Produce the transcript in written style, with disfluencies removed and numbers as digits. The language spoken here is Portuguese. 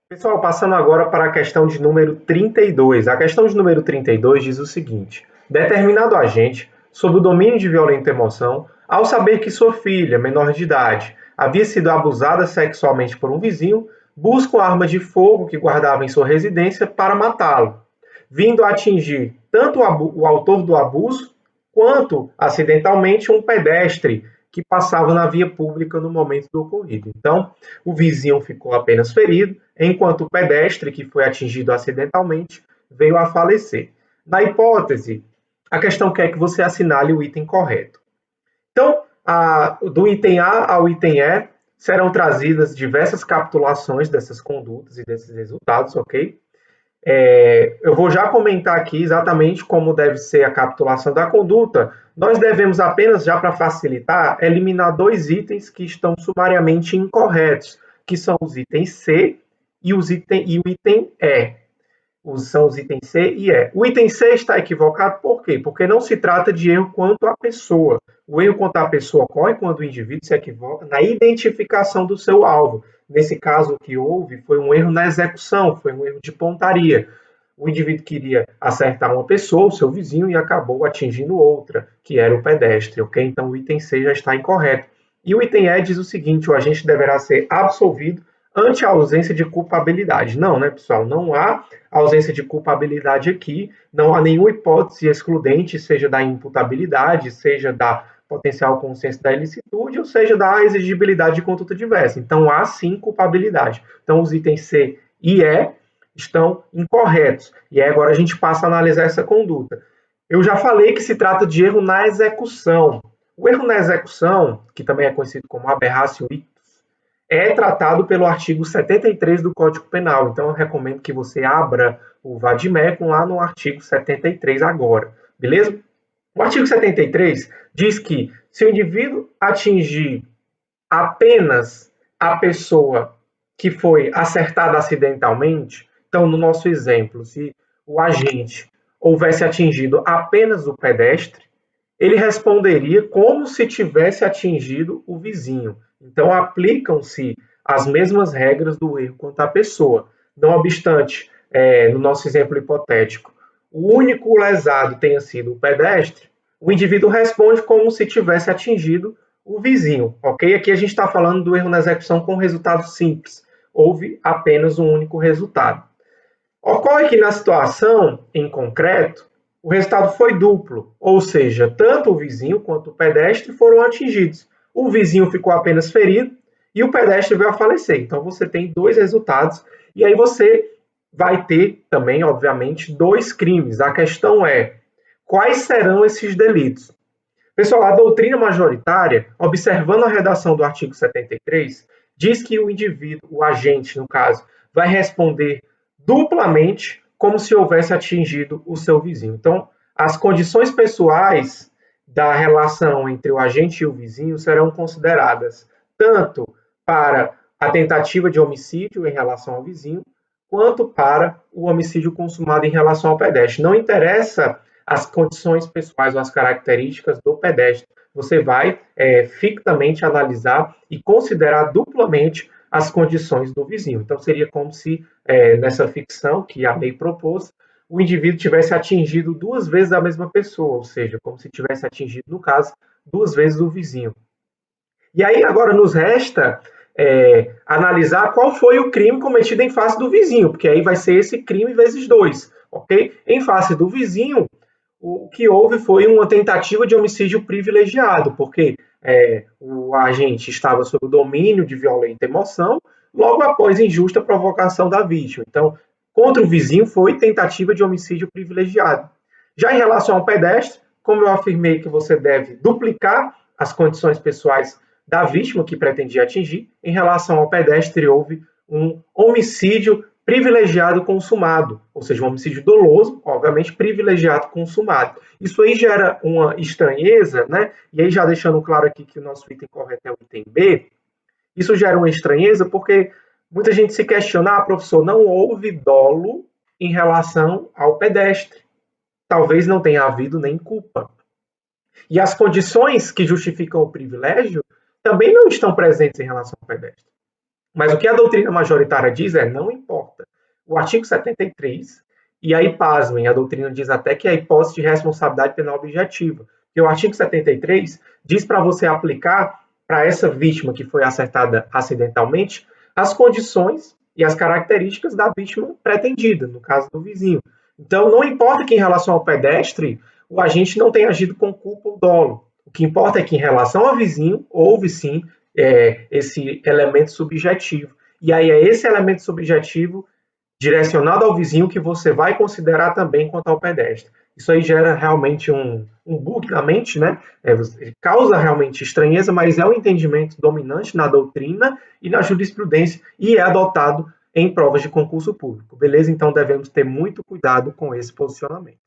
Pessoal, passando agora para a questão de número 32. A questão de número 32 diz o seguinte: determinado agente, sob o domínio de violenta emoção, ao saber que sua filha, menor de idade, havia sido abusada sexualmente por um vizinho, busca uma arma de fogo que guardava em sua residência para matá-lo, vindo a atingir tanto o autor do abuso quanto, acidentalmente, um pedestre que passava na via pública no momento do ocorrido. Então, o vizinho ficou apenas ferido, enquanto o pedestre, que foi atingido acidentalmente, veio a falecer. Na hipótese, a questão quer que você assinale o item correto. Então, do item A ao item E, serão trazidas diversas capitulações dessas condutas e desses resultados, ok? Eu vou já comentar aqui exatamente como deve ser a capitulação da conduta. Nós devemos apenas, já para facilitar, eliminar dois itens que estão sumariamente incorretos, que são os itens C e o item E. São os itens C e E. O item C está equivocado por quê? Porque não se trata de erro quanto à pessoa. O erro quanto à pessoa ocorre quando o indivíduo se equivoca na identificação do seu alvo. Nesse caso, o que houve foi um erro na execução, foi um erro de pontaria. O indivíduo queria acertar uma pessoa, o seu vizinho, e acabou atingindo outra, que era o pedestre, ok? Então o item C já está incorreto. E o item E diz o seguinte: o agente deverá ser absolvido ante a ausência de culpabilidade. Não, né, pessoal? Não há ausência de culpabilidade aqui, não há nenhuma hipótese excludente, seja da imputabilidade, seja da potencial consciência da ilicitude, ou seja, da exigibilidade de conduta diversa. Então, há sim culpabilidade. Então, os itens C e E estão incorretos. E aí agora a gente passa a analisar essa conduta. Eu já falei que se trata de erro na execução. O erro na execução, que também é conhecido como aberratio ictus, é tratado pelo artigo 73 do Código Penal. Então, eu recomendo que você abra o Vademecum lá no artigo 73 agora, beleza? O artigo 73 diz que se o indivíduo atingir apenas a pessoa que foi acertada acidentalmente, então, no nosso exemplo, se o agente houvesse atingido apenas o pedestre, ele responderia como se tivesse atingido o vizinho. Então, aplicam-se as mesmas regras do erro quanto à pessoa. Não obstante, no nosso exemplo hipotético, o único lesado tenha sido o pedestre, o indivíduo responde como se tivesse atingido o vizinho, ok? Aqui a gente está falando do erro na execução com resultado simples. Houve apenas um único resultado. Ocorre que na situação, em concreto, o resultado foi duplo, ou seja, tanto o vizinho quanto o pedestre foram atingidos. O vizinho ficou apenas ferido e o pedestre veio a falecer. Então você tem dois resultados e aí você vai ter também, obviamente, dois crimes. A questão é quais serão esses delitos. Pessoal, a doutrina majoritária, observando a redação do artigo 73, diz que o indivíduo, o agente, no caso, vai responder duplamente como se houvesse atingido o seu vizinho. Então, as condições pessoais da relação entre o agente e o vizinho serão consideradas tanto para a tentativa de homicídio em relação ao vizinho, quanto para o homicídio consumado em relação ao pedestre. Não interessa as condições pessoais ou as características do pedestre. Você vai fictamente analisar e considerar duplamente as condições do vizinho. Então, seria como se, nessa ficção que a lei propôs, o indivíduo tivesse atingido duas vezes a mesma pessoa, ou seja, como se tivesse atingido, no caso, duas vezes o vizinho. E aí, agora nos resta analisar qual foi o crime cometido em face do vizinho, porque aí vai ser esse crime vezes dois, ok? Em face do vizinho, o que houve foi uma tentativa de homicídio privilegiado, porque o agente estava sob o domínio de violenta emoção, logo após injusta provocação da vítima. Então, contra o vizinho foi tentativa de homicídio privilegiado. Já em relação ao pedestre, como eu afirmei que você deve duplicar as condições pessoais da vítima que pretendia atingir, em relação ao pedestre houve um homicídio privilegiado consumado, ou seja, um homicídio doloso, obviamente privilegiado consumado. Isso aí gera uma estranheza, né? E aí já deixando claro aqui que o nosso item correto é o item B, isso gera uma estranheza porque muita gente se questiona, professor, não houve dolo em relação ao pedestre. Talvez não tenha havido nem culpa. E as condições que justificam o privilégio também não estão presentes em relação ao pedestre. Mas o que a doutrina majoritária diz é não importa. O artigo 73, e aí, pasmem, a doutrina diz até que é a hipótese de responsabilidade penal objetiva. E o artigo 73 diz para você aplicar para essa vítima que foi acertada acidentalmente as condições e as características da vítima pretendida, no caso do vizinho. Então, não importa que em relação ao pedestre o agente não tenha agido com culpa ou dolo. O que importa é que em relação ao vizinho houve sim esse elemento subjetivo. E aí é esse elemento subjetivo direcionado ao vizinho que você vai considerar também quanto ao pedestre. Isso aí gera realmente um bug na mente, né? Causa realmente estranheza, mas é o entendimento dominante na doutrina e na jurisprudência e é adotado em provas de concurso público, beleza? Então devemos ter muito cuidado com esse posicionamento.